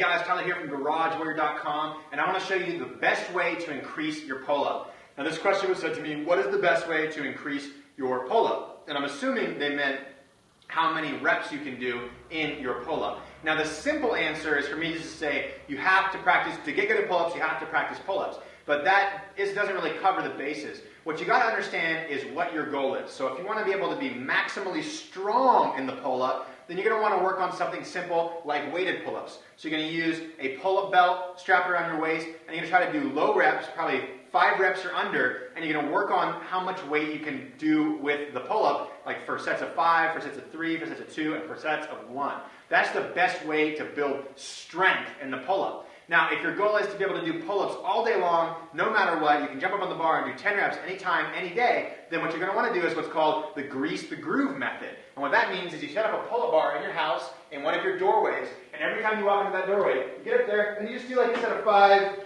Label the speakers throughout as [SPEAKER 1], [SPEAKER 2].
[SPEAKER 1] guys, Tyler here from GarageWarrior.com, and I want to show you the best way to increase your pull-up. Now this question was said to me, what is the best way to increase your pull-up? And I'm assuming they meant how many reps you can do in your pull-up. Now the simple answer is for me just to say, you have to practice, to get good at pull-ups, you have to practice pull-ups. But that doesn't really cover the bases. What you got to understand is what your goal is. So if you want to be able to be maximally strong in the pull-up, then you're going to want to work on something simple like weighted pull-ups. So you're going to use a pull-up belt strapped around your waist, and you're going to try to do low reps, probably 5 reps or under, and you're going to work on how much weight you can do with the pull-up, like for sets of 5, for sets of 3, for sets of 2, and for sets of 1. That's the best way to build strength in the pull-up. Now, if your goal is to be able to do pull-ups all day long, no matter what, you can jump up on the bar and do 10 reps anytime, any day, then what you're going to want to do is what's called the grease the groove method. And what that means is you set up a pull-up bar in your house in one of your doorways, and every time you walk into that doorway, you get up there and you just do like a set of 5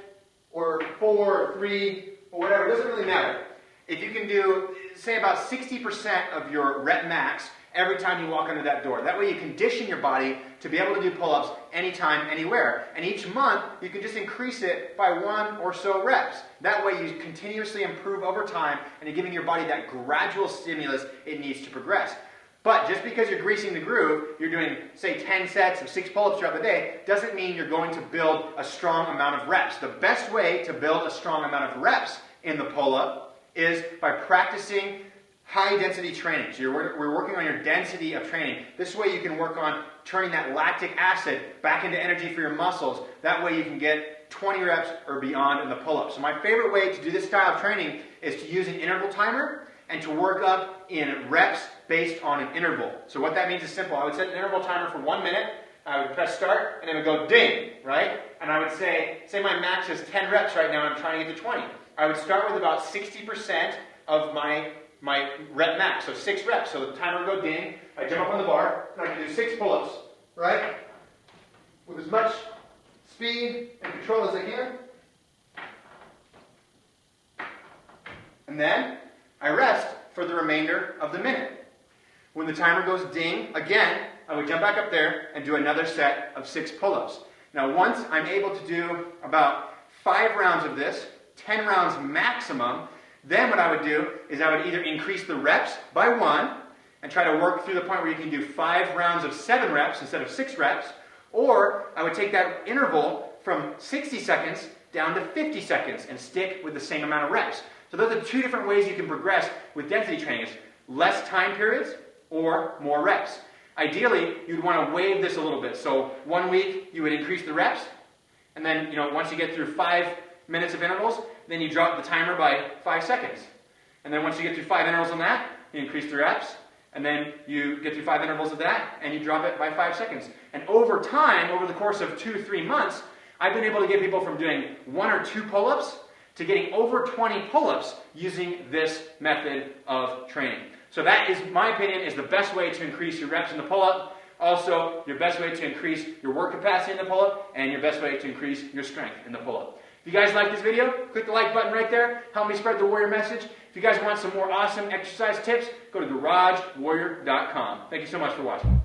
[SPEAKER 1] or 4 or 3 or whatever. It doesn't really matter. If you can do, say, about 60% of your rep max every time you walk under that door. That way you condition your body to be able to do pull-ups anytime, anywhere. And each month, you can just increase it by 1 or so reps. That way you continuously improve over time, and you're giving your body that gradual stimulus it needs to progress. But just because you're greasing the groove, you're doing, say, 10 sets of 6 pull-ups throughout the day, doesn't mean you're going to build a strong amount of reps. The best way to build a strong amount of reps in the pull-up is by practicing high-density training. So we're working on your density of training. This way you can work on turning that lactic acid back into energy for your muscles. That way you can get 20 reps or beyond in the pull-up. So my favorite way to do this style of training is to use an interval timer and to work up in reps based on an interval. So what that means is simple. I would set an interval timer for 1 minute. I would press start, and it would go ding, right? And I would say my max is 10 reps right now, and I'm trying to get to 20. I would start with about 60% of my rep max, so 6 reps. So the timer would go ding, I jump up on the bar, and I can do 6 pull-ups, right? With as much speed and control as I can. And then I rest for the remainder of the minute. When the timer goes ding, again, I would jump back up there and do another set of 6 pull-ups. Now once I'm able to do about 5 rounds of this, 10 rounds maximum, then what I would do is I would either increase the reps by 1 and try to work through the point where you can do 5 rounds of 7 reps instead of 6 reps, or I would take that interval from 60 seconds down to 50 seconds and stick with the same amount of reps. So those are 2 different ways you can progress with density training. Less time periods or more reps. Ideally, you'd want to wave this a little bit. So 1 week you would increase the reps, and then once you get through 5 minutes of intervals, then you drop the timer by 5 seconds. And then once you get through 5 intervals on that, you increase the reps, and then you get through 5 intervals of that, and you drop it by 5 seconds. And over time, over the course of 2-3 months, I've been able to get people from doing 1 or 2 pull-ups to getting over 20 pull-ups using this method of training. So that is, my opinion, is the best way to increase your reps in the pull-up. Also, your best way to increase your work capacity in the pull-up, and your best way to increase your strength in the pull-up. If you guys like this video, click the like button right there. Help me spread the Warrior message. If you guys want some more awesome exercise tips, go to GarageWarrior.com. Thank you so much for watching.